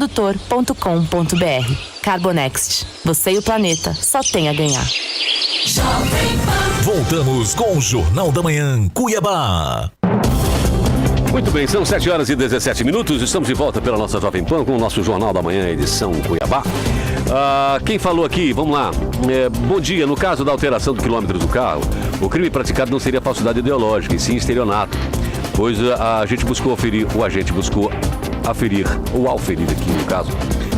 Produtor.com.br. Carbonext. Você e o planeta só tem a ganhar. Voltamos com o Jornal da Manhã, Cuiabá. Muito bem, são 7h17. Estamos de volta pela nossa Jovem Pan com o nosso Jornal da Manhã, edição Cuiabá. Quem falou aqui, vamos lá. Bom dia, no caso da alteração do quilômetro do carro, o crime praticado não seria falsidade ideológica, e sim estelionato. Pois o agente buscou aferir aqui, no caso,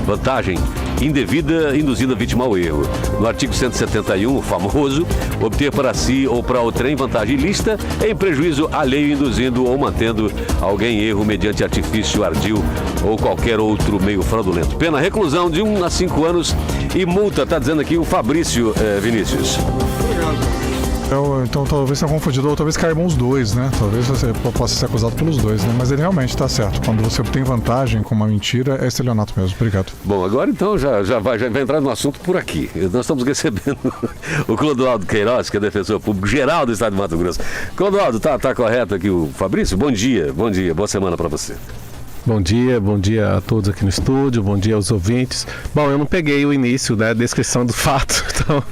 vantagem indevida induzindo a vítima ao erro. No artigo 171, o famoso, obter para si ou para o trem vantagem ilícita em prejuízo alheio, induzindo ou mantendo alguém em erro mediante artifício ardil ou qualquer outro meio fraudulento. Pena, reclusão de 1 a 5 anos e multa, tá dizendo aqui o Fabrício Vinícius. Então talvez tenha confundido, ou talvez caibam os dois, né? Talvez você possa ser acusado pelos dois, né? Mas ele realmente está certo. Quando você obtém vantagem com uma mentira, é estelionato mesmo. Obrigado. Bom, agora então já vai entrar no assunto por aqui. Nós estamos recebendo o Clodoaldo Queiroz, que é defensor público geral do estado de Mato Grosso. Clodoaldo, tá correto aqui o Fabrício? Bom dia, boa semana para você. Bom dia a todos aqui no estúdio, bom dia aos ouvintes. Bom, eu não peguei o início, né, a descrição do fato, então...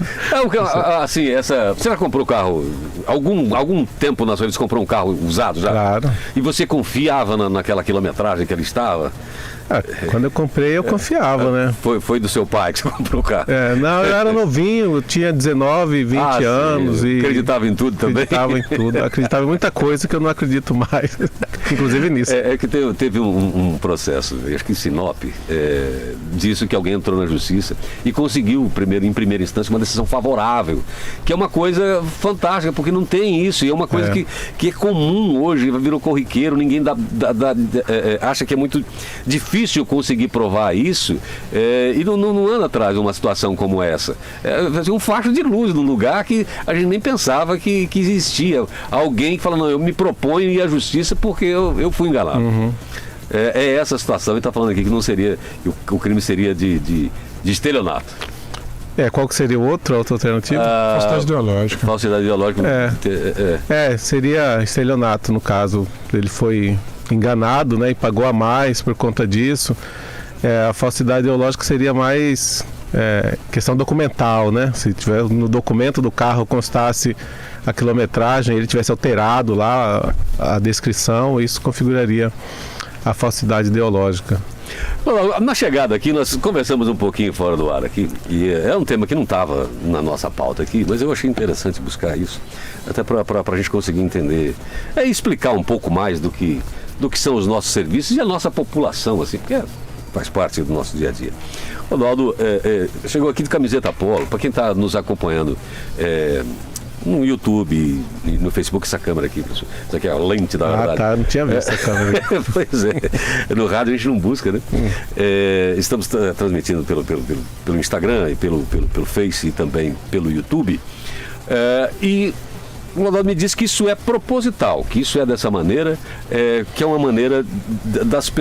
Assim, você já comprou carro, algum tempo na sua vida você comprou um carro usado já? Claro. E você confiava naquela quilometragem que ele estava? Quando eu comprei, eu confiava, né? Foi do seu pai que você comprou o carro? Não, eu era novinho, eu tinha 19, 20 anos. E acreditava em tudo também? Acreditava em tudo, acreditava em muita coisa que eu não acredito mais, inclusive nisso. Que teve um processo, acho que em Sinop, disso que alguém entrou na justiça e conseguiu, em primeira instância, uma decisão favorável, que é uma coisa fantástica, porque não tem isso, e é uma coisa que é comum hoje, virou corriqueiro, ninguém acha que é muito difícil conseguir provar isso, e não anda atrás de uma situação como essa. Um facho de luz num lugar que a gente nem pensava que existia alguém que fala, não, eu me proponho ir à justiça porque eu fui enganado. Uhum. É essa situação, ele está falando aqui que não seria, o crime seria de estelionato. Qual que seria outra alternativa? Falsidade ideológica. Falsidade ideológica. Seria estelionato, no caso. Ele foi enganado, né, e pagou a mais por conta disso. A falsidade ideológica seria mais questão documental, né? Se tiver no documento do carro constasse a quilometragem, ele tivesse alterado lá a descrição, isso configuraria a falsidade ideológica. Na chegada aqui, nós conversamos um pouquinho fora do ar aqui, e é um tema que não estava na nossa pauta aqui, mas eu achei interessante buscar isso, até para a gente conseguir entender, explicar um pouco mais do que são os nossos serviços e a nossa população, assim, porque faz parte do nosso dia a dia. Ronaldo chegou aqui de camiseta polo, para quem está nos acompanhando no YouTube e no Facebook, essa câmera aqui, isso aqui é a lente da verdade. Tá, não tinha visto essa câmera. Pois é, no rádio a gente não busca, né? Estamos transmitindo pelo Instagram e pelo Face e também pelo YouTube. E o Ronaldo me disse que isso é proposital, que isso é dessa maneira, que é uma maneira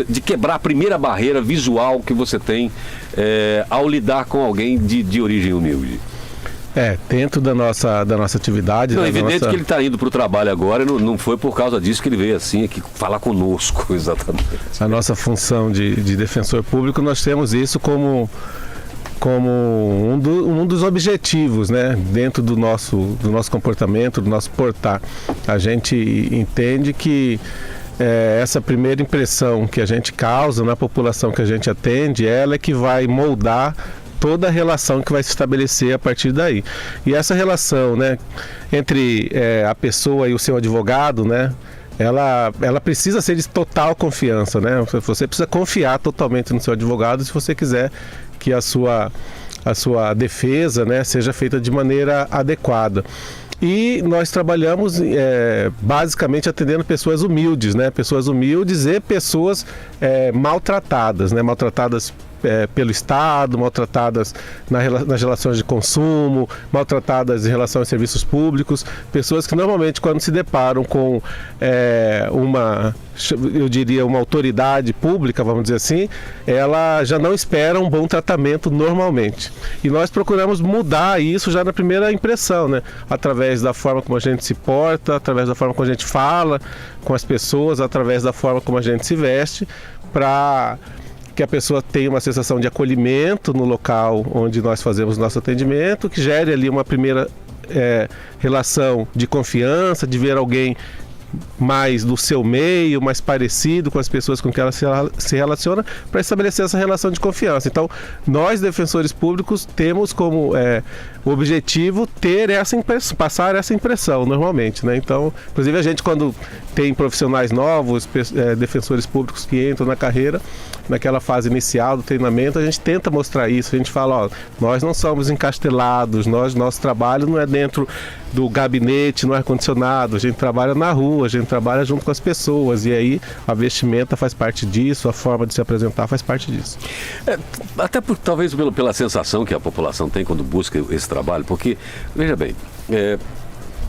de quebrar a primeira barreira visual que você tem ao lidar com alguém de origem humilde. Dentro da nossa atividade. Não, é evidente que ele está indo para o trabalho agora, não foi por causa disso que ele veio assim aqui falar conosco, exatamente. A nossa função de defensor público, nós temos isso como um dos objetivos, né, dentro do nosso comportamento, do nosso portar. A gente entende que essa primeira impressão que a gente causa na população que a gente atende, ela é que vai moldar toda a relação que vai se estabelecer a partir daí. E essa relação, né, entre a pessoa e o seu advogado, né, ela precisa ser de total confiança, né? Você precisa confiar totalmente no seu advogado se você quiser que a sua defesa, né, seja feita de maneira adequada. E nós trabalhamos basicamente atendendo pessoas humildes, né? Pessoas humildes e pessoas maltratadas, né? Maltratadas pelo Estado, maltratadas nas relações de consumo, maltratadas em relação aos serviços públicos, pessoas que normalmente quando se deparam com uma autoridade pública, vamos dizer assim, ela já não espera um bom tratamento normalmente. E nós procuramos mudar isso já na primeira impressão, né? Através da forma como a gente se porta, através da forma como a gente fala com as pessoas, através da forma como a gente se veste, para que a pessoa tenha uma sensação de acolhimento no local onde nós fazemos o nosso atendimento, que gere ali uma primeira relação de confiança, de ver alguém mais do seu meio, mais parecido com as pessoas com que ela se relaciona, para estabelecer essa relação de confiança. Então, nós, defensores públicos, temos como objetivo ter passar essa impressão normalmente, né? Então, inclusive a gente, quando tem profissionais novos, defensores públicos que entram na carreira, naquela fase inicial do treinamento, a gente tenta mostrar isso. A gente fala, ó, nós não somos encastelados, nosso trabalho não é dentro do gabinete, no ar-condicionado, a gente trabalha na rua, a gente trabalha junto com as pessoas, e aí a vestimenta faz parte disso, a forma de se apresentar faz parte disso. Até talvez pela sensação que a população tem quando busca esse trabalho, porque, veja bem,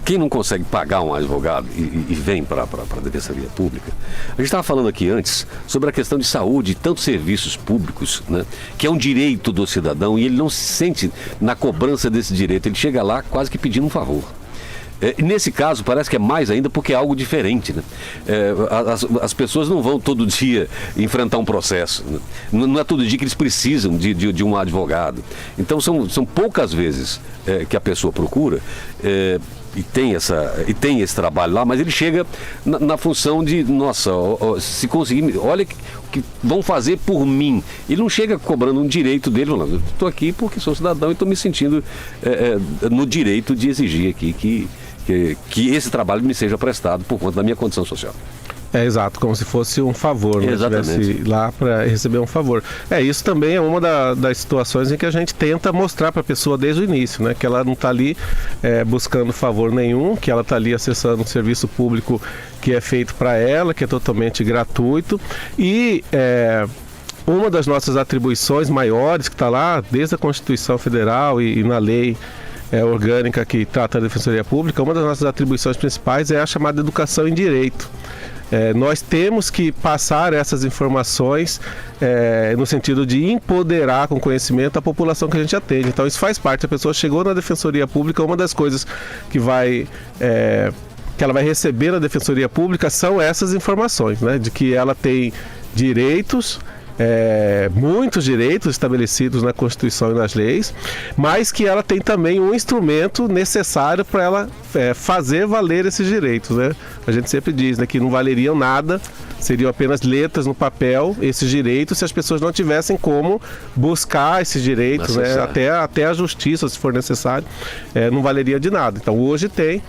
quem não consegue pagar um advogado e vem para a Defensoria Pública, a gente estava falando aqui antes sobre a questão de saúde e tantos serviços públicos, né, que é um direito do cidadão e ele não se sente na cobrança desse direito, ele chega lá quase que pedindo um favor. Nesse caso, parece que é mais ainda porque é algo diferente, né? As pessoas não vão todo dia enfrentar um processo, né? Não é todo dia que eles precisam de um advogado. Então, são poucas vezes que a pessoa procura e tem esse trabalho lá, mas ele chega na função de, nossa, se conseguir, olha o que vão fazer por mim. Ele não chega cobrando um direito dele, falando, estou aqui porque sou cidadão e estou me sentindo no direito de exigir aqui que esse trabalho me seja prestado por conta da minha condição social. Exato, como se fosse um favor, né? Exatamente. Estivesse lá para receber um favor. Isso também é uma das situações em que a gente tenta mostrar para a pessoa desde o início, né? Que ela não está ali buscando favor nenhum, que ela está ali acessando um serviço público que é feito para ela, que é totalmente gratuito. E uma das nossas atribuições maiores, que está lá desde a Constituição Federal e na lei orgânica que trata da Defensoria Pública, uma das nossas atribuições principais é a chamada educação em direito. Nós temos que passar essas informações no sentido de empoderar com conhecimento a população que a gente atende. Então isso faz parte. A pessoa chegou na Defensoria Pública, uma das coisas que ela vai receber na Defensoria Pública são essas informações, né? De que ela tem direitos, muitos direitos estabelecidos na Constituição e nas leis, mas que ela tem também um instrumento necessário para ela fazer valer esses direitos, né? A gente sempre diz, né, que não valeriam nada, seriam apenas letras no papel, esses direitos, se as pessoas não tivessem como buscar esses direitos, né? Até a justiça, se for necessário, não valeria de nada. Então hoje tem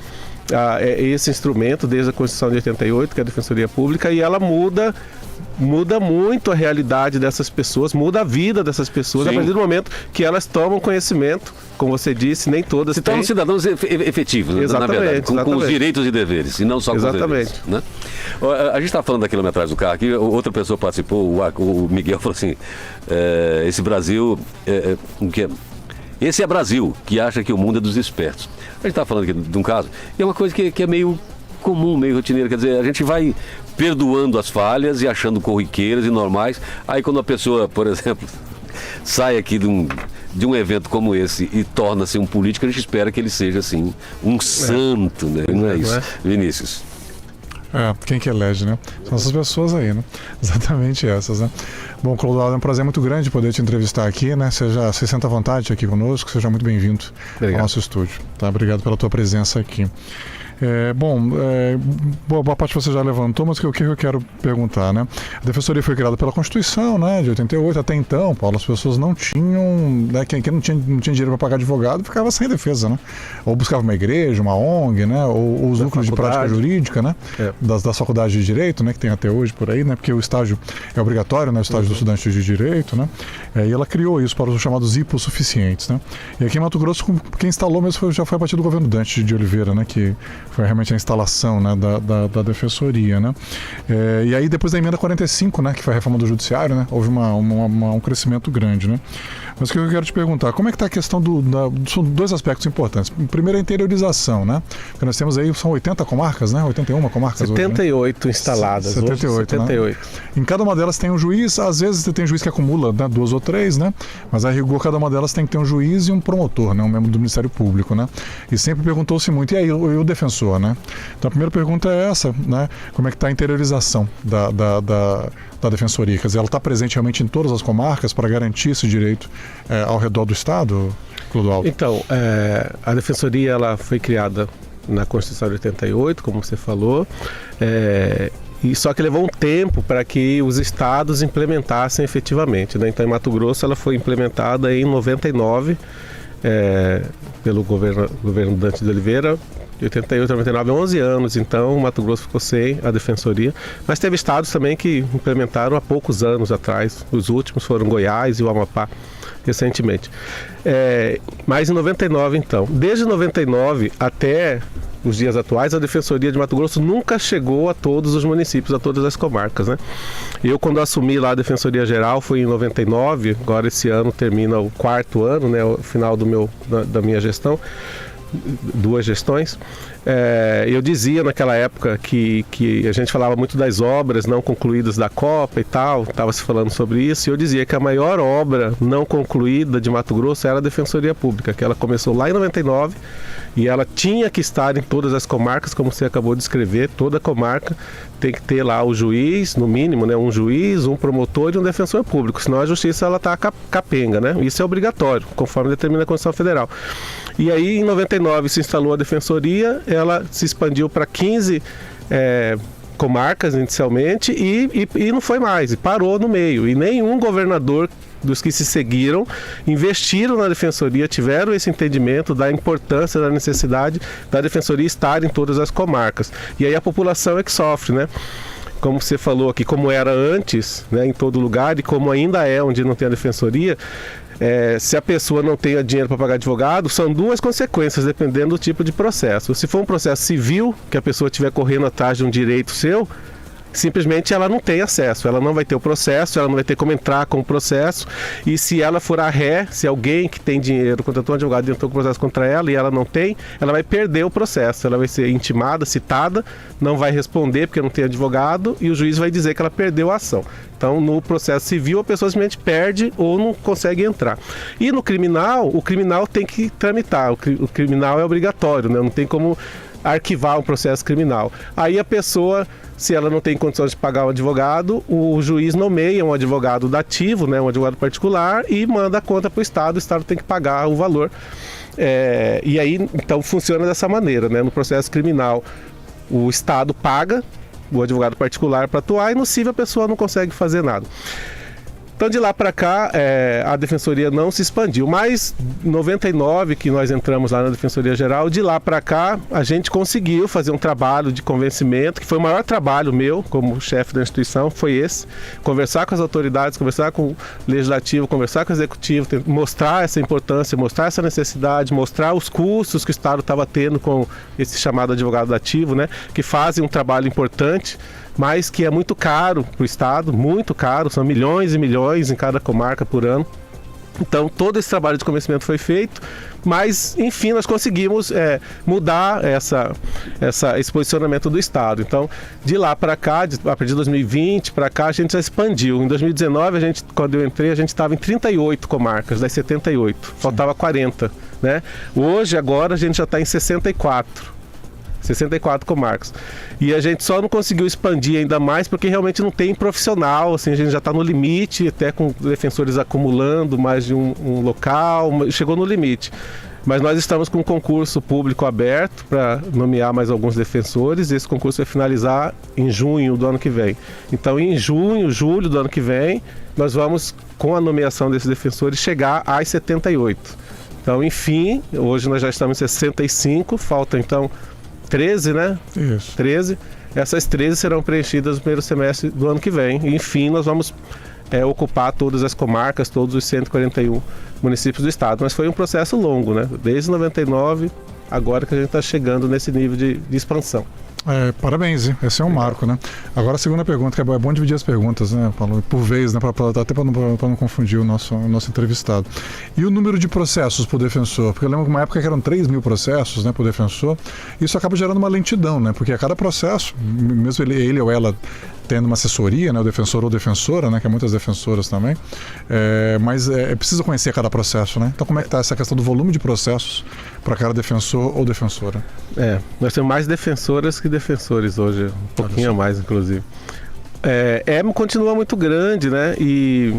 esse instrumento desde a Constituição de 88, que é a Defensoria Pública, e ela muda muito a realidade dessas pessoas, muda a vida dessas pessoas. Sim. A partir do momento que elas tomam conhecimento, como você disse, nem todas se tornam cidadãos efetivos, exatamente, na verdade, com os direitos e deveres, e não só com os deveres. Né? A gente está falando da quilometragem do carro aqui, outra pessoa participou, o Miguel falou assim, esse Brasil, esse é Brasil, que acha que o mundo é dos espertos. A gente está falando aqui de um caso, e é uma coisa que é meio comum, meio rotineira, quer dizer, a gente vai perdoando as falhas e achando corriqueiras e normais, aí quando a pessoa, por exemplo, sai aqui de um evento como esse e torna-se um político, a gente espera que ele seja assim, um santo, né? Não é isso, Vinícius? Quem que elege, né? São essas pessoas aí, né? Exatamente essas, né? Bom, Clodoaldo, é um prazer muito grande poder te entrevistar aqui, né? Se senta à vontade aqui conosco, seja muito bem-vindo ao nosso estúdio, tá? Obrigado pela tua presença aqui. Boa parte você já levantou, mas o que eu quero perguntar, né? A Defensoria foi criada pela Constituição, né, de 88. Até então, Paulo, as pessoas não tinham, né, quem não tinha dinheiro para pagar advogado ficava sem defesa, né? Ou buscava uma igreja, uma ONG, né? Ou os núcleos de prática jurídica, né? Das faculdades de direito, né? Que tem até hoje por aí, né? Porque o estágio é obrigatório, né? O estágio do estudante de direito, né? E ela criou isso para os chamados hipossuficientes, né? E aqui em Mato Grosso, quem instalou mesmo já foi a partir do governo Dante de Oliveira, né? Que foi realmente a instalação, né, da Defensoria, né? E aí depois da emenda 45, né, que foi a reforma do Judiciário, né, houve um crescimento grande, né? Mas o que eu quero te perguntar, como é que está a questão são dois aspectos importantes. Primeiro, a interiorização, né? Porque nós temos aí, são 80 comarcas, né? 81 comarcas 78 hoje, né? instaladas. 78, né? Em cada uma delas tem um juiz, às vezes tem juiz que acumula, né, 2 ou 3, né? Mas a rigor, cada uma delas tem que ter um juiz e um promotor, né? Um membro do Ministério Público, né? E sempre perguntou-se muito, e aí, o defensor, né? Então a primeira pergunta é essa, né? Como é que está a interiorização da Defensoria? Quer dizer, ela está presente realmente em todas as comarcas para garantir esse direito ao redor do Estado, Clodoaldo? Então, a Defensoria ela foi criada na Constituição de 88, como você falou, e só que levou um tempo para que os estados implementassem efetivamente, né? Então, em Mato Grosso, ela foi implementada em 99, pelo governo Dante de Oliveira, de 88 a 99, 11 anos, então o Mato Grosso ficou sem a Defensoria, mas teve estados também que implementaram há poucos anos atrás, os últimos foram Goiás e o Amapá, recentemente. Mas em 99, então, desde 99 até os dias atuais, a Defensoria de Mato Grosso nunca chegou a todos os municípios, a todas as comarcas, né? Eu, quando assumi lá a Defensoria Geral, foi em 99, agora esse ano termina o 4º ano, né, o final da minha gestão, 2 gestões. Eu dizia naquela época que a gente falava muito das obras não concluídas da Copa e tal, estava se falando sobre isso, e eu dizia que a maior obra não concluída de Mato Grosso era a Defensoria Pública, que ela começou lá em 99 e ela tinha que estar em todas as comarcas, como você acabou de escrever, toda comarca tem que ter lá o juiz, no mínimo, né, um juiz, um promotor e um defensor público, senão a justiça ela está capenga, né? Isso é obrigatório, conforme determina a Constituição Federal. E aí, em 99, se instalou a Defensoria, ela se expandiu para 15 comarcas inicialmente e não foi mais, e parou no meio. E nenhum governador dos que se seguiram investiram na Defensoria, tiveram esse entendimento da importância, da necessidade da Defensoria estar em todas as comarcas. E aí a população é que sofre, né? Como você falou aqui, como era antes, né, em todo lugar, e como ainda é onde não tem a Defensoria, se a pessoa não tem dinheiro para pagar advogado, são 2 consequências, dependendo do tipo de processo. Se for um processo civil, que a pessoa estiver correndo atrás de um direito seu, simplesmente ela não tem acesso, ela não vai ter o processo, ela não vai ter como entrar com o processo, e se ela for a ré, se alguém que tem dinheiro contratou um advogado e entrou com o processo contra ela e ela não tem, ela vai perder o processo, ela vai ser intimada, citada, não vai responder porque não tem advogado e o juiz vai dizer que ela perdeu a ação. Então, no processo civil, a pessoa simplesmente perde ou não consegue entrar. E no criminal, o criminal tem que tramitar, o criminal é obrigatório, né? Não tem como arquivar um processo criminal. Aí a pessoa, se ela não tem condições de pagar um advogado, o juiz nomeia um advogado dativo, né, um advogado particular, e manda a conta para o Estado tem que pagar o valor. E aí, então, funciona dessa maneira, né? No processo criminal, o Estado paga o advogado particular para atuar e no civil a pessoa não consegue fazer nada. Então, de lá para cá, a Defensoria não se expandiu, mas em 99, que nós entramos lá na Defensoria Geral, de lá para cá a gente conseguiu fazer um trabalho de convencimento, que foi o maior trabalho meu como chefe da instituição, foi esse, conversar com as autoridades, conversar com o Legislativo, conversar com o Executivo, mostrar essa importância, mostrar essa necessidade, mostrar os custos que o Estado estava tendo com esse chamado advogado dativo, né, que fazem um trabalho importante, mas que é muito caro para o Estado, muito caro, são milhões e milhões em cada comarca por ano. Então, todo esse trabalho de convencimento foi feito, mas, enfim, nós conseguimos mudar esse posicionamento do Estado. Então, de lá para cá, a partir de 2020 para cá, a gente já expandiu. Em 2019, quando eu entrei, a gente estava em 38 comarcas, das 78, faltava 40, né? Hoje, agora, a gente já está em 64 comarcas. E a gente só não conseguiu expandir ainda mais porque realmente não tem profissional, assim, a gente já está no limite, até com defensores acumulando mais de um local, chegou no limite. Mas nós estamos com um concurso público aberto para nomear mais alguns defensores, e esse concurso vai finalizar em junho do ano que vem. Então, em julho do ano que vem, nós vamos, com a nomeação desses defensores, chegar às 78. Então, enfim, hoje nós já estamos em 65, falta então 13, né? Isso. 13. Essas 13 serão preenchidas no primeiro semestre do ano que vem. E, enfim, nós vamos ocupar todas as comarcas, todos os 141 municípios do estado. Mas foi um processo longo, né? Desde 99, agora que a gente está chegando nesse nível de expansão. Parabéns, hein? Esse é um marco, né? Agora a segunda pergunta, que é bom dividir as perguntas, né, Paulo? Por vez, né? Até para não confundir o nosso entrevistado. E o número de processos por defensor? Porque eu lembro que uma época que eram 3 mil processos, né, por defensor. Isso acaba gerando uma lentidão, né? Porque a cada processo, mesmo ele ou ela tendo uma assessoria, né, o defensor ou defensora, né, que é muitas defensoras também, mas é preciso conhecer cada processo, né? Então como é que está essa questão do volume de processos para cada defensor ou defensora? Nós temos mais defensoras que defensores hoje, um pouquinho a mais, inclusive. Continua muito grande, né? E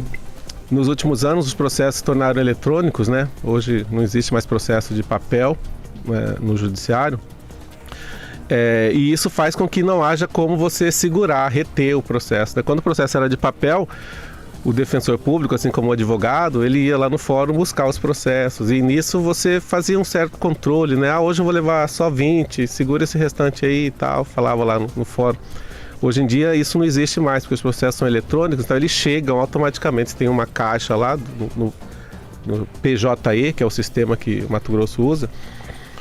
nos últimos anos os processos se tornaram eletrônicos, né? Hoje não existe mais processo de papel, né, no judiciário. E isso faz com que não haja como você segurar, reter o processo, né? Quando o processo era de papel, o defensor público, assim como o advogado, ele ia lá no fórum buscar os processos, e nisso você fazia um certo controle, né? Hoje eu vou levar só 20, segura esse restante aí e tal, falava lá no fórum. Hoje em dia isso não existe mais, porque os processos são eletrônicos, então eles chegam automaticamente. Você tem uma caixa lá no PJE, que é o sistema que o Mato Grosso usa,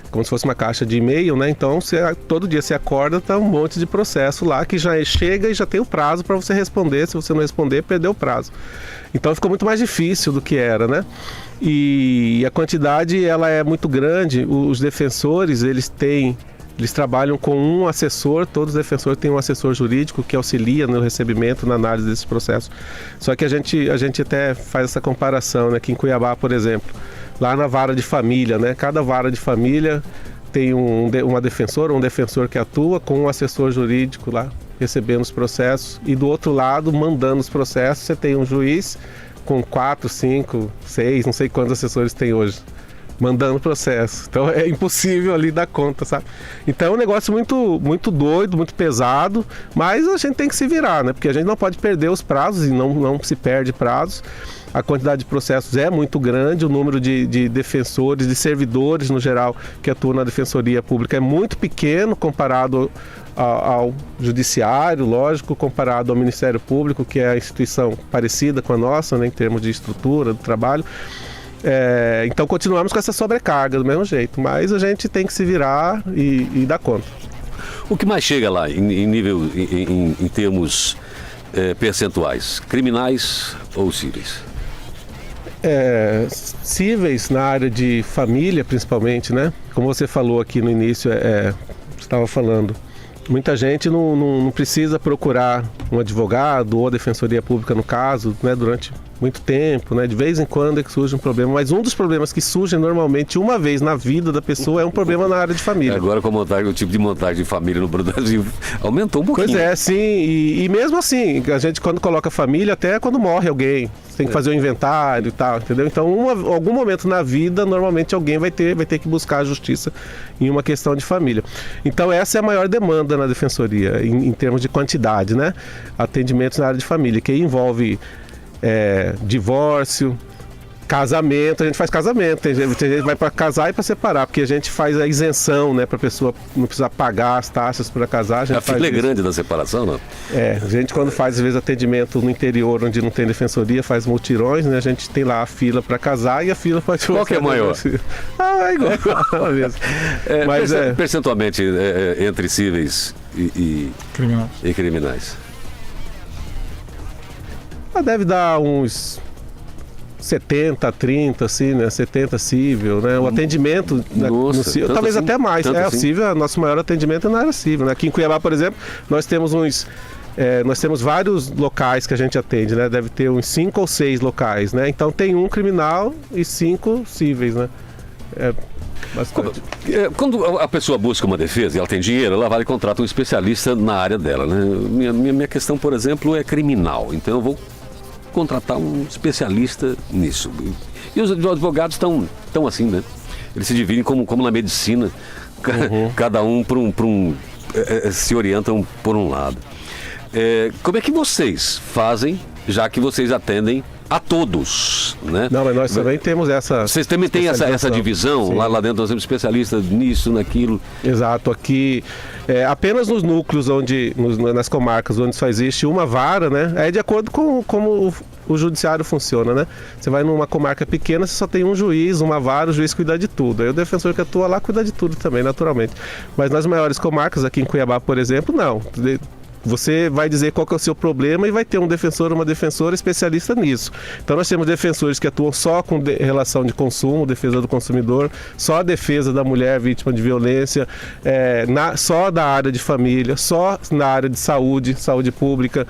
como se fosse uma caixa de e-mail, né? Então todo dia você acorda, tá um monte de processo lá que já chega e já tem o prazo para você responder. Se você não responder, perdeu o prazo. Então ficou muito mais difícil do que era, né? E a quantidade ela é muito grande. Os defensores, eles trabalham com um assessor. Todos os defensores têm um assessor jurídico que auxilia no recebimento, na análise desses processos. Só que a gente até faz essa comparação, né? Aqui em Cuiabá, por exemplo, lá na vara de família, né? Cada vara de família tem uma defensora, um defensor que atua com um assessor jurídico lá, recebendo os processos. E do outro lado, mandando os processos, você tem um juiz com 4, 5, 6, não sei quantos assessores tem hoje, mandando processo. Então é impossível ali dar conta, sabe? Então é um negócio muito, muito doido, muito pesado, mas a gente tem que se virar, né? Porque a gente não pode perder os prazos, e não se perde prazos. A quantidade de processos é muito grande, o número de defensores, de servidores no geral que atuam na Defensoria Pública é muito pequeno comparado ao Judiciário, lógico, comparado ao Ministério Público, que é a instituição parecida com a nossa, né, em termos de estrutura do trabalho. Então continuamos com essa sobrecarga do mesmo jeito, mas a gente tem que se virar e dar conta. O que mais chega lá em termos percentuais? Criminais ou cíveis? Cíveis na área de família, principalmente, né? Como você falou aqui no início, você estava falando, muita gente não precisa procurar um advogado ou a Defensoria Pública, no caso, né, durante muito tempo, né? De vez em quando é que surge um problema, mas um dos problemas que surgem normalmente uma vez na vida da pessoa é um problema na área de família. Agora com o tipo de montagem de família no Brasil aumentou um pouquinho. Pois é, sim, e mesmo assim, a gente quando coloca família, até quando morre alguém, tem que fazer o inventário e tal, entendeu? Então, algum momento na vida, normalmente alguém vai ter que buscar a justiça em uma questão de família. Então, essa é a maior demanda na Defensoria, em termos de quantidade, né? Atendimentos na área de família, que envolve divórcio, casamento. A gente faz casamento, tem gente que vai para casar e para separar, porque a gente faz a isenção, né, para a pessoa não precisar pagar as taxas para casar. A fila é grande da separação, não? A gente quando faz às vezes atendimento no interior onde não tem defensoria, faz multirões, né, a gente tem lá a fila para casar e a fila para... Qual que é maior? É igual mesmo. Mas percentualmente entre cíveis e criminais? Deve dar uns 70, 30, assim, né? 70 cívil, né? O atendimento no cívil, talvez assim, até mais. O cívil, nosso maior atendimento é na área cívil, né? Aqui em Cuiabá, por exemplo, nós temos vários locais que a gente atende, né? Deve ter uns 5 ou 6 locais, né? Então tem um criminal e 5 cíveis, né? Bastante. Quando a pessoa busca uma defesa e ela tem dinheiro, ela vai e contrata um especialista na área dela, né? Minha questão, por exemplo, é criminal. Então eu vou contratar um especialista nisso. E os advogados estão assim, né? Eles se dividem como na medicina, cada um se orientam por um lado. Como é que vocês fazem, já que vocês atendem a todos, né? Não, mas nós também temos essa... Vocês também têm essa divisão? Lá dentro nós temos especialistas nisso, naquilo. Exato, aqui apenas nos núcleos nas comarcas onde só existe uma vara, né? É de acordo com como o judiciário funciona, né? Você vai numa comarca pequena, você só tem um juiz, uma vara, o juiz cuida de tudo. Aí o defensor que atua lá cuida de tudo também, naturalmente. Mas nas maiores comarcas, aqui em Cuiabá, por exemplo, não. Você vai dizer qual que é o seu problema e vai ter um defensor ou uma defensora especialista nisso. Então nós temos defensores que atuam só com relação de consumo, defesa do consumidor, só a defesa da mulher vítima de violência, só da área de família, só na área de saúde pública,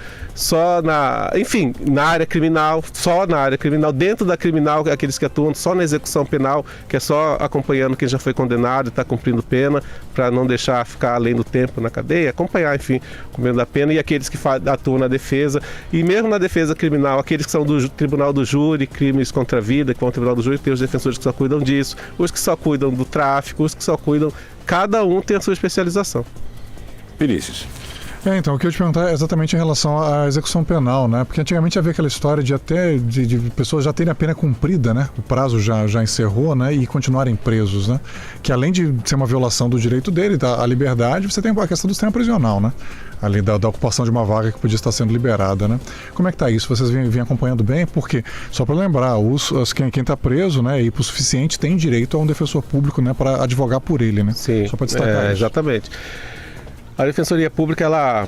enfim, na área criminal, só na área criminal, dentro da criminal, aqueles que atuam só na execução penal, que é só acompanhando quem já foi condenado e está cumprindo pena, para não deixar ficar além do tempo na cadeia, acompanhar, enfim, cumprindo da pena, e aqueles que atuam na defesa, e mesmo na defesa criminal, aqueles que são do Tribunal do Júri, crimes contra a vida, que vão ao Tribunal do Júri, tem os defensores que só cuidam disso, os que só cuidam do tráfico, os que só cuidam... Cada um tem a sua especialização. Vinícius. Então, o que eu ia te perguntar é exatamente em relação à execução penal, né? Porque antigamente havia aquela história de pessoas já terem a pena cumprida, né? O prazo já encerrou, né? E continuarem presos, né? Que além de ser uma violação do direito dele, da liberdade, você tem a questão do sistema prisional, né? Ali da ocupação de uma vaga que podia estar sendo liberada, né? Como é que tá isso? Vocês vêm acompanhando bem? Porque, só para lembrar, quem está preso, né? E por suficiente tem direito a um defensor público, né? Para advogar por ele, né? Sim, só para destacar isso. Exatamente. A Defensoria Pública, ela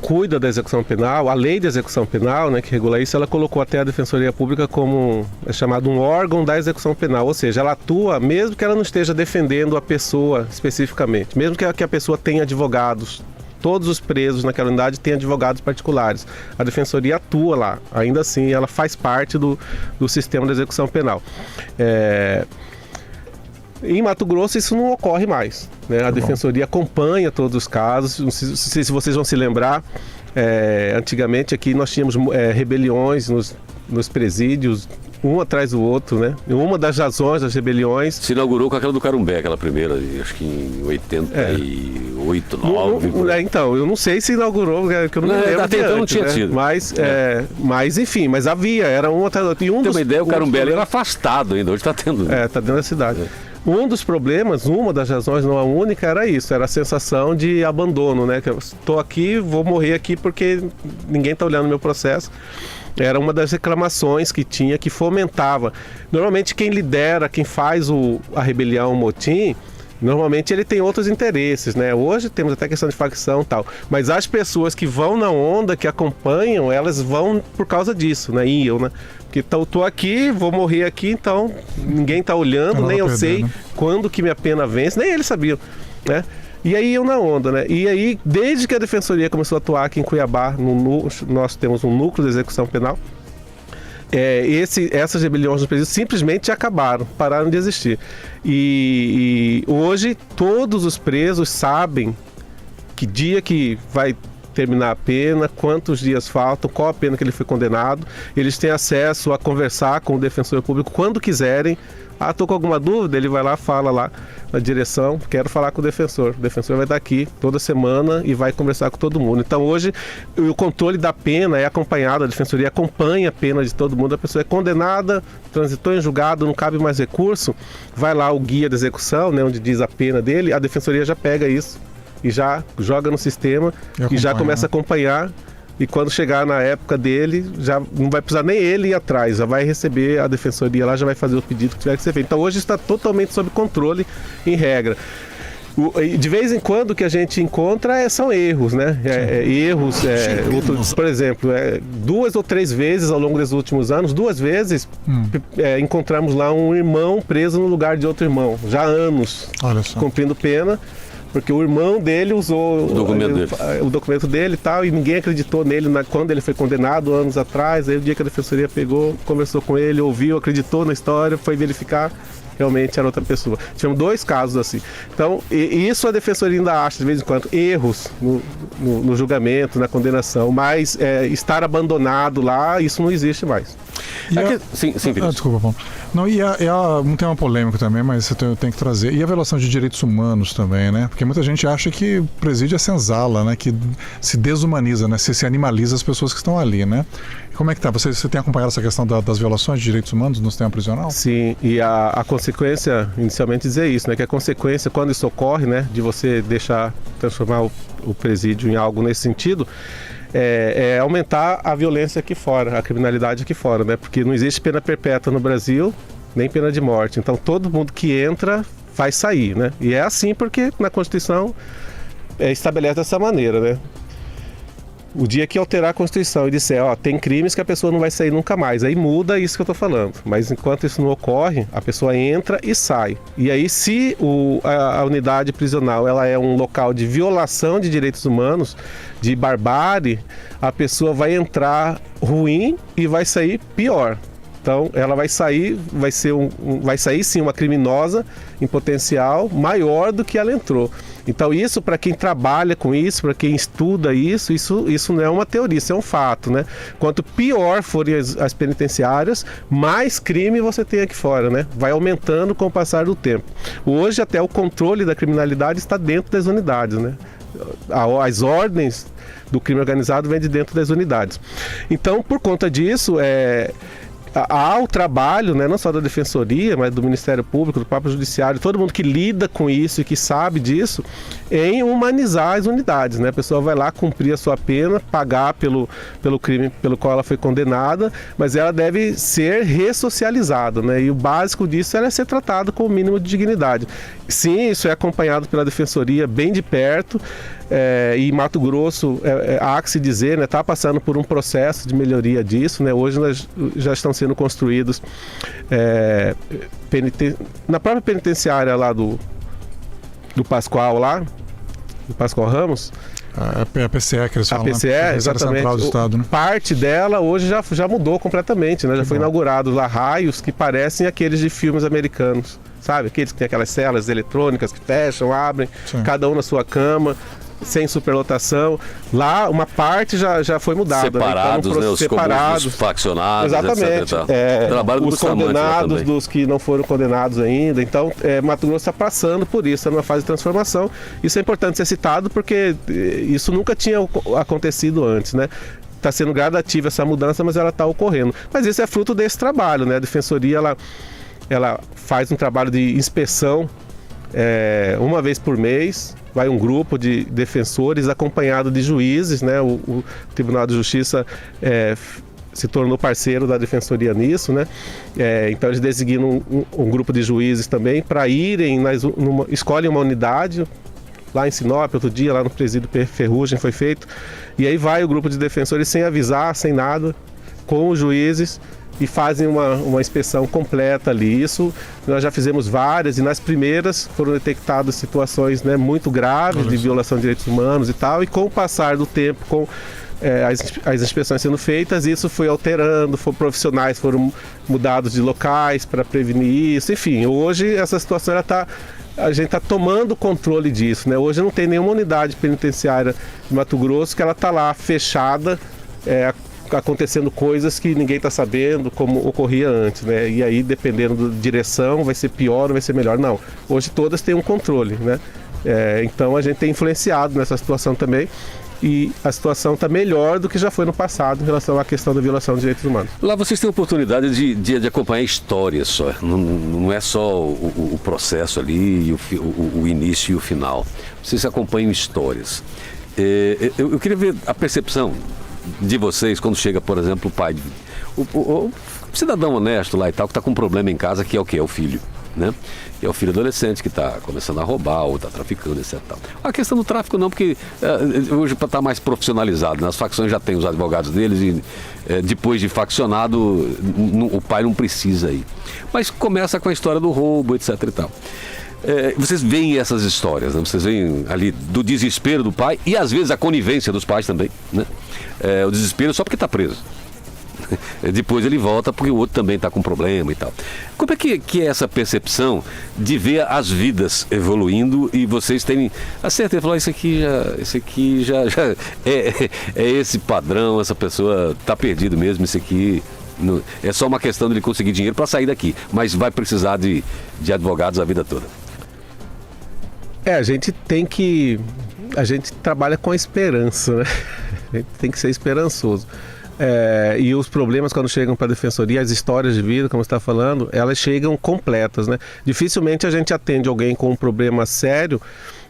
cuida da execução penal. A lei de execução penal, né, que regula isso, ela colocou até a Defensoria Pública como chamado um órgão da execução penal, ou seja, ela atua mesmo que ela não esteja defendendo a pessoa especificamente, mesmo que a pessoa tenha advogados. Todos os presos naquela unidade têm advogados particulares. A Defensoria atua lá, ainda assim ela faz parte do sistema de execução penal. Em Mato Grosso isso não ocorre mais, né? A Defensoria acompanha todos os casos. Não sei se vocês vão se lembrar, antigamente aqui nós tínhamos rebeliões nos presídios, um atrás do outro, né? Uma das razões das rebeliões... Se inaugurou com aquela do Carumbé, aquela primeira, acho que em 88, 9... Então, eu não sei se inaugurou, que eu não me lembro. Até então não tinha tido. Mas enfim, mas havia, era um atrás do outro. Tem uma ideia, o Carumbé era afastado ainda, hoje está tendo. Está dentro da cidade. Um dos problemas, uma das razões, não a única, era isso, era a sensação de abandono, né? Que eu estou aqui, vou morrer aqui porque ninguém está olhando o meu processo. Era uma das reclamações que tinha, que fomentava. Normalmente quem lidera, quem faz a rebelião, o motim, normalmente ele tem outros interesses, né? Hoje temos até questão de facção e tal, mas as pessoas que vão na onda, que acompanham, elas vão por causa disso, né? Iam, né? Porque estou aqui, vou morrer aqui, então ninguém está olhando, nem eu sei quando que minha pena vence, nem eles sabiam, né? E aí eu na onda, né? E aí, desde que a Defensoria começou a atuar aqui em Cuiabá, nós temos um núcleo de execução penal, essas rebeliões nos presídios simplesmente acabaram, pararam de existir. E hoje todos os presos sabem que dia que vai terminar a pena, quantos dias faltam, qual a pena que ele foi condenado. Eles têm acesso a conversar com o defensor público quando quiserem. Estou com alguma dúvida, ele vai lá, fala lá na direção, quero falar com o defensor. O defensor vai estar aqui toda semana e vai conversar com todo mundo. Então hoje o controle da pena é acompanhado, a Defensoria acompanha a pena de todo mundo. A pessoa é condenada, transitou em julgado, não cabe mais recurso, vai lá o guia de execução, né, onde diz a pena dele, a Defensoria já pega isso e já joga no sistema e já começa a acompanhar. E quando chegar na época dele, já não vai precisar nem ele ir atrás, já vai receber a Defensoria lá, já vai fazer o pedido que tiver que ser feito. Então hoje está totalmente sob controle, em regra. De vez em quando o que a gente encontra são erros, né? Por exemplo, 2 ou 3 vezes ao longo dos últimos anos, 2 vezes encontramos lá um irmão preso no lugar de outro irmão, já há anos, cumprindo pena. Porque o irmão dele usou o documento dele e tal, e ninguém acreditou nele quando ele foi condenado anos atrás. Aí o dia que a Defensoria pegou, conversou com ele, ouviu, acreditou na história, foi verificar, realmente era outra pessoa. Tivemos 2 casos assim. Então, isso a Defensoria ainda acha, de vez em quando, erros no julgamento, na condenação, mas estar abandonado lá, isso não existe mais. Sim, desculpa, Paulo. Não, um tema polêmico também, mas você tem que trazer. E a violação de direitos humanos também, né? Porque muita gente acha que o presídio é senzala, né? Que se desumaniza, né? Se animaliza as pessoas que estão ali, né? E como é que tá? Você tem acompanhado essa questão das violações de direitos humanos no sistema prisional? Sim, e a consequência, inicialmente dizer isso, né? Que a consequência, quando isso ocorre, né? De você transformar o presídio em algo nesse sentido, é aumentar a violência aqui fora, a criminalidade aqui fora, né? Porque não existe pena perpétua no Brasil, nem pena de morte. Então todo mundo que entra vai sair, né? E é assim porque na Constituição estabelece dessa maneira, né? O dia que alterar a Constituição e disser, tem crimes que a pessoa não vai sair nunca mais, aí muda isso que eu estou falando. Mas enquanto isso não ocorre, a pessoa entra e sai. E aí se a unidade prisional ela é um local de violação de direitos humanos, de barbárie, a pessoa vai entrar ruim e vai sair pior. Então, ela vai sair sim uma criminosa em potencial maior do que ela entrou. Então, isso para quem trabalha com isso, para quem estuda isso não é uma teoria, isso é um fato, né? Quanto pior forem as penitenciárias, mais crime você tem aqui fora, né? Vai aumentando com o passar do tempo. Hoje, até o controle da criminalidade está dentro das unidades, né? As ordens do crime organizado vêm de dentro das unidades. Então, por conta disso, há o trabalho, né, não só da Defensoria, mas do Ministério Público, do próprio Judiciário, todo mundo que lida com isso e que sabe disso, em humanizar as unidades, né? A pessoa vai lá cumprir a sua pena, pagar pelo crime pelo qual ela foi condenada, mas ela deve ser ressocializada, né? E o básico disso é ser tratado com o mínimo de dignidade. Sim, isso é acompanhado pela Defensoria bem de perto. E Mato Grosso, há que se dizer, né, está passando por um processo de melhoria disso, né? Hoje já estão sendo construídos na própria penitenciária lá do Pascoal lá, do Pascoal Ramos. A PCE que eles falam, a PCE, né? exatamente. Central do Estado, né? Parte dela hoje já mudou completamente, né? Já foi inaugurado lá raios que parecem aqueles de filmes americanos, sabe? Aqueles que tem aquelas celas eletrônicas que fecham, abrem, Sim. cada um na sua cama, sem superlotação. Lá uma parte já foi mudada. Separados, né? Então, os comuns, os faccionados, exatamente. etc. Trabalho Os condenados dos que não foram condenados ainda. Então, Mato Grosso está passando por isso, está numa fase de transformação. Isso é importante ser citado porque isso nunca tinha acontecido antes, né? Está sendo gradativa essa mudança, mas ela está ocorrendo. Mas isso é fruto desse trabalho, né? A Defensoria, ela faz um trabalho de inspeção uma vez por mês. Vai um grupo de defensores acompanhado de juízes, né? O Tribunal de Justiça se tornou parceiro da Defensoria nisso, né? Então eles designam um grupo de juízes também para irem, escolhem uma unidade, lá em Sinop, outro dia, lá no presídio Ferrugem foi feito, e aí vai o grupo de defensores sem avisar, sem nada, com os juízes, e fazem uma inspeção completa ali. Isso nós já fizemos várias, e nas primeiras foram detectadas situações, né, muito graves de violação de direitos humanos e tal, e com o passar do tempo, com as inspeções sendo feitas, isso foi alterando, profissionais foram mudados de locais para prevenir isso, enfim, hoje essa situação a gente está tomando controle disso, né? Hoje não tem nenhuma unidade penitenciária de Mato Grosso que ela está lá fechada, acontecendo coisas que ninguém está sabendo, como ocorria antes, né? E aí, dependendo da direção, vai ser pior ou vai ser melhor. Não, hoje todas têm um controle, né? Então a gente tem influenciado nessa situação também, e a situação está melhor do que já foi no passado em relação à questão da violação de direitos humanos. Lá vocês têm a oportunidade de acompanhar histórias só, não é só o processo ali, o início e o final. Vocês acompanham histórias. Eu queria ver a percepção de vocês quando chega, por exemplo, o pai, o cidadão honesto lá e tal, que está com um problema em casa, que é o quê? É o filho, né? E é o filho adolescente que está começando a roubar ou está traficando, etc. A questão do tráfico não, porque hoje está mais profissionalizado, né? As facções já têm os advogados deles e depois de faccionado o pai não precisa ir. Mas começa com a história do roubo, etc. e tal. Vocês veem essas histórias, né? Vocês veem ali do desespero do pai e às vezes a conivência dos pais também, né? O desespero só porque está preso. Depois ele volta porque o outro também está com problema e tal. Como é que é essa percepção de ver as vidas evoluindo e vocês terem a certeza de falar, isso aqui já é esse padrão, essa pessoa está perdido mesmo, isso aqui é só uma questão de ele conseguir dinheiro para sair daqui, mas vai precisar de advogados a vida toda. A gente trabalha com a esperança, né? A gente tem que ser esperançoso. E os problemas, quando chegam para a Defensoria, as histórias de vida, como você está falando, elas chegam completas, né? Dificilmente a gente atende alguém com um problema sério,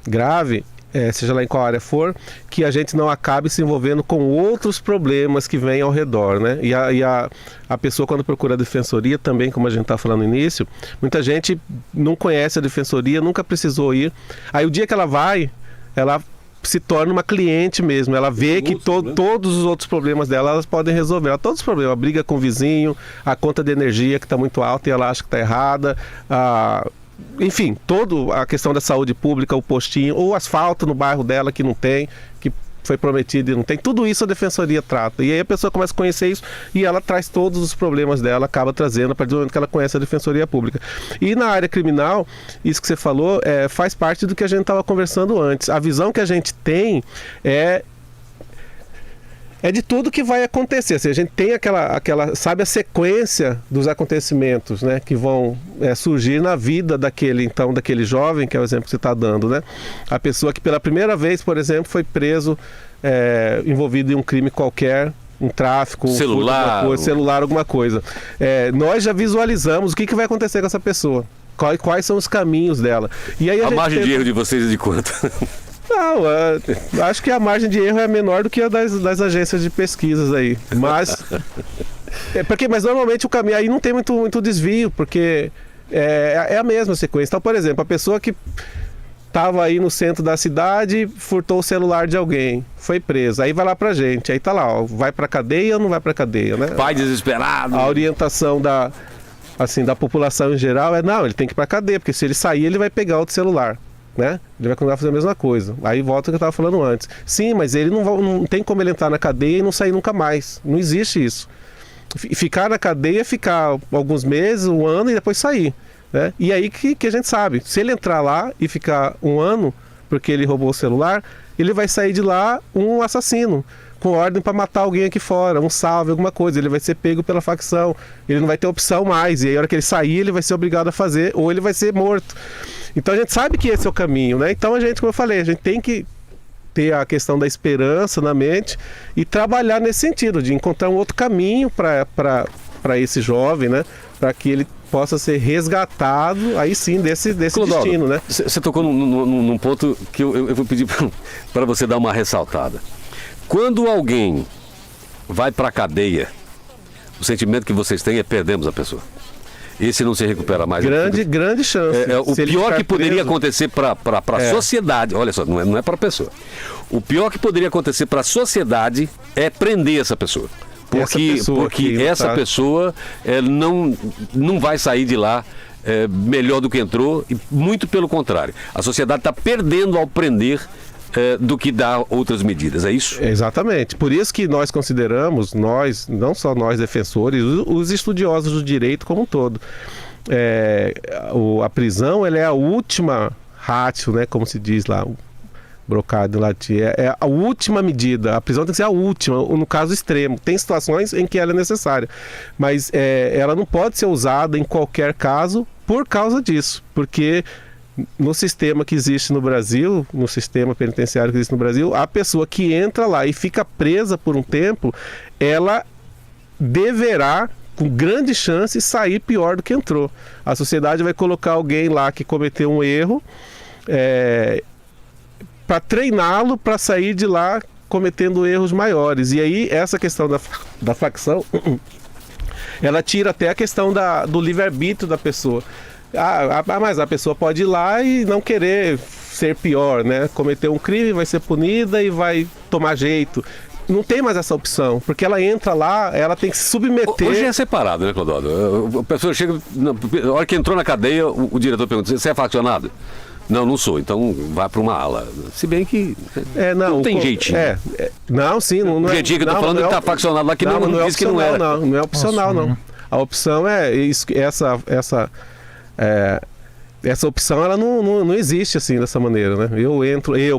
grave, seja lá em qual área for, que a gente não acabe se envolvendo com outros problemas que vêm ao redor, né? E a pessoa, quando procura a Defensoria, também, como a gente está falando no início, muita gente não conhece a Defensoria, nunca precisou ir. Aí o dia que ela vai, ela se torna uma cliente mesmo, ela vê que todos os outros problemas dela, elas podem resolver, todos os problemas, a briga com o vizinho, a conta de energia que está muito alta e ela acha que está errada, enfim, toda a questão da saúde pública, o postinho, ou o asfalto no bairro dela que não tem, que foi prometido e não tem. Tudo isso a defensoria trata. E aí a pessoa começa a conhecer isso e ela traz todos os problemas dela, acaba trazendo a partir do momento que ela conhece a defensoria pública. E na área criminal, isso que você falou faz parte do que a gente estava conversando antes. A visão que a gente tem é de tudo que vai acontecer. Assim, a gente tem aquela, sabe, a sequência dos acontecimentos, né, que vão surgir na vida daquele jovem, que é o exemplo que você está dando, né? A pessoa que pela primeira vez, por exemplo, foi preso envolvido em um crime qualquer, um tráfico, celular, alguma coisa. Nós já visualizamos o que vai acontecer com essa pessoa, quais são os caminhos dela. E aí a margem de erro de vocês é de quanto? Não, acho que a margem de erro é menor do que a das agências de pesquisas aí. Mas normalmente o caminho aí não tem muito desvio, porque é a mesma sequência. Então, por exemplo, a pessoa que estava aí no centro da cidade, furtou o celular de alguém, foi presa, aí vai lá pra gente, aí tá lá, ó, vai pra cadeia ou não vai pra cadeia, né? Pai desesperado. A orientação da população em geral não, ele tem que ir pra cadeia, porque se ele sair, ele vai pegar outro celular. Né? Ele vai continuar fazendo a mesma coisa. Aí volta ao que eu estava falando antes. Sim, mas ele não tem como ele entrar na cadeia e não sair nunca mais. Não existe isso. Ficar na cadeia é ficar alguns meses, um ano e depois sair. Né? E aí que a gente sabe. Se ele entrar lá e ficar um ano porque ele roubou o celular, ele vai sair de lá um assassino, com ordem para matar alguém aqui fora, um salve, alguma coisa. Ele vai ser pego pela facção, ele não vai ter opção mais. E aí, a hora que ele sair, ele vai ser obrigado a fazer, ou ele vai ser morto. Então a gente sabe que esse é o caminho, né? Então a gente, como eu falei, a gente tem que ter a questão da esperança na mente e trabalhar nesse sentido, de encontrar um outro caminho para esse jovem, né? Para que ele possa ser resgatado, aí sim, desse Clodoaldo, destino, né? Você tocou num ponto que eu vou pedir para você dar uma ressaltada. Quando alguém vai para a cadeia, o sentimento que vocês têm é perdemos a pessoa. Esse não se recupera mais. Grande chance. O pior que poderia acontecer para a sociedade, olha só, não é para a pessoa. O pior que poderia acontecer para a sociedade é prender essa pessoa. Porque essa pessoa não vai sair de lá melhor do que entrou, e muito pelo contrário. A sociedade está perdendo ao prender do que dar outras medidas, é isso? Exatamente. Por isso que nós consideramos, não só nós defensores, os estudiosos do direito como um todo. A prisão ela é a última ratio, né, como se diz lá, brocado em latim, é a última medida. A prisão tem que ser a última, no caso extremo. Tem situações em que ela é necessária, mas ela não pode ser usada em qualquer caso por causa disso, porque no sistema que existe no Brasil, no sistema penitenciário que existe no Brasil, a pessoa que entra lá e fica presa por um tempo, ela deverá, com grande chance, sair pior do que entrou. A sociedade vai colocar alguém lá que cometeu um erro para treiná-lo para sair de lá cometendo erros maiores. E aí essa questão da facção, ela tira até a questão do livre-arbítrio da pessoa. Mas a pessoa pode ir lá e não querer ser pior, né? Cometer um crime, vai ser punida e vai tomar jeito. Não tem mais essa opção, porque ela entra lá, ela tem que se submeter. Hoje é separado, né, Clodoaldo? A pessoa chega, na hora que entrou na cadeia, o diretor pergunta: você é faccionado? Não sou, então vai para uma ala. Se bem que não tem jeitinho. Não, sim, não é. O jeitinho que eu tô falando que está faccionado lá, que não diz que não era. Não é opcional, não. A opção é isso, essa opção ela não existe assim dessa maneira, né?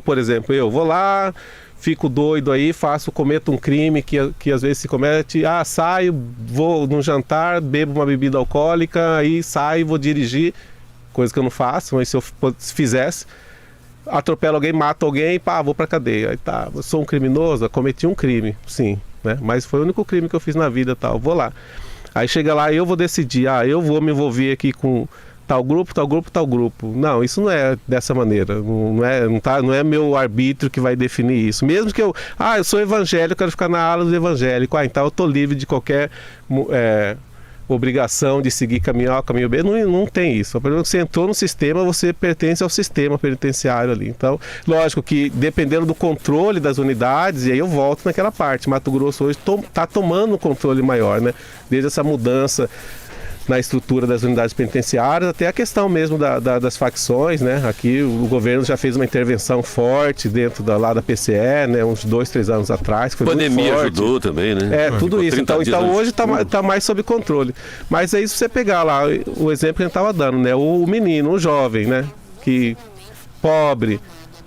Por exemplo, eu vou lá, fico doido aí, cometo um crime que às vezes se comete, saio, vou num jantar, bebo uma bebida alcoólica, aí saio, vou dirigir, coisa que eu não faço, mas se eu fizesse, atropelo alguém, mato alguém, vou pra cadeia. Aí eu sou um criminoso, cometi um crime, sim, né? Mas foi o único crime que eu fiz na vida, vou lá. Aí chega lá, eu vou decidir, eu vou me envolver aqui com tal grupo. Não, isso não é dessa maneira. Não é meu arbítrio que vai definir isso. Mesmo que eu sou evangélico, quero ficar na ala do evangélico. Então eu tô livre de qualquer obrigação de seguir caminho A, caminho B. Não tem isso. A partir que você entrou no sistema, você pertence ao sistema penitenciário ali. Então, lógico que dependendo do controle das unidades, e aí eu volto naquela parte. Mato Grosso hoje está tomando um controle maior, né? Desde essa mudança na estrutura das unidades penitenciárias, até a questão mesmo das facções, né? Aqui o governo já fez uma intervenção forte dentro lá da PCE, né? Uns 2, 3 anos atrás. Foi Pandemia muito forte. Ajudou também, né? Tudo isso. Então hoje está mais sob controle. Mas é isso, você pegar lá o exemplo que a gente estava dando, né? O menino, o jovem, né? Que pobre,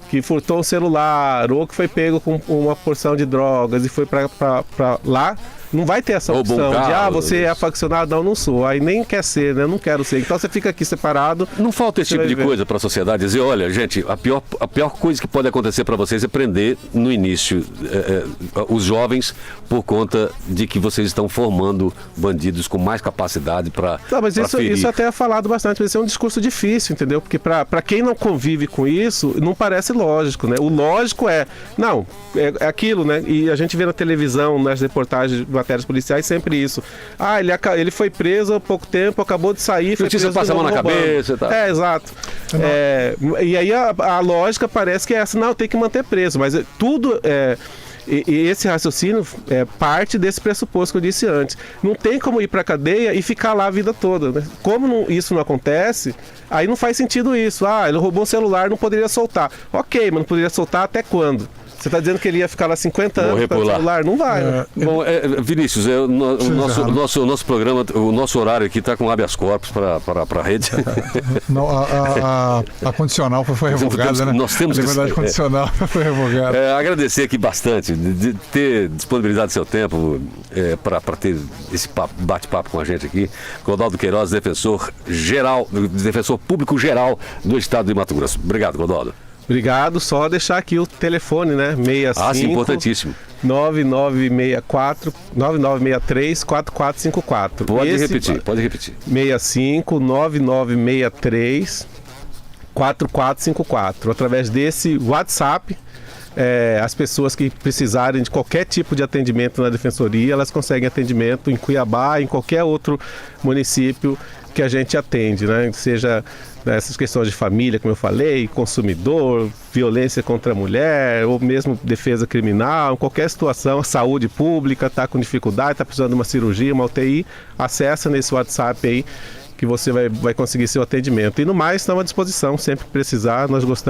que furtou um celular ou que foi pego com uma porção de drogas e foi para lá, não vai ter essa opção de, você é faccionado, não sou. Aí nem quer ser, né? Não quero ser. Então você fica aqui separado. Não falta esse tipo de coisa para a sociedade. Dizer, olha, gente, a pior coisa que pode acontecer para vocês é prender no início os jovens por conta de que vocês estão formando bandidos com mais capacidade para mas isso até é falado bastante, mas isso é um discurso difícil, entendeu? Porque para quem não convive com isso, não parece lógico, né? O lógico é aquilo, né? E a gente vê na televisão, nas reportagens, matérias policiais, sempre isso. Ele foi preso há pouco tempo, acabou de sair, foi preso. Passa a mão na cabeça e tal. Exato. E aí a lógica parece que é essa, não, tem que manter preso, mas tudo e esse raciocínio é parte desse pressuposto que eu disse antes. Não tem como ir para a cadeia e ficar lá a vida toda, né? Como isso não acontece, aí não faz sentido isso. Ele roubou um celular, não poderia soltar. Ok, mas não poderia soltar até quando? Você está dizendo que ele ia ficar lá 50 anos para o celular? Não vai, né? Bom, Vinícius, o nosso programa, o nosso horário aqui está com habeas corpus para a rede. Não, a condicional foi revogada, né? Nós temos a liberdade condicional foi revogada. Agradecer aqui bastante de ter disponibilizado seu tempo para ter esse bate-papo com a gente aqui. Clodoaldo Queiroz, defensor público geral do estado de Mato Grosso. Obrigado, Clodoaldo. Obrigado, só deixar aqui o telefone, né? 65 sim, importantíssimo. 9963 4454. Pode repetir. 65 9963 4454. Através desse WhatsApp, as pessoas que precisarem de qualquer tipo de atendimento na Defensoria, elas conseguem atendimento em Cuiabá, em qualquer outro município que a gente atende, né? Seja essas questões de família, como eu falei, consumidor, violência contra a mulher, ou mesmo defesa criminal, qualquer situação, saúde pública, está com dificuldade, está precisando de uma cirurgia, uma UTI, acessa nesse WhatsApp aí que você vai conseguir seu atendimento. E no mais, estamos à disposição, sempre que precisar, nós gostamos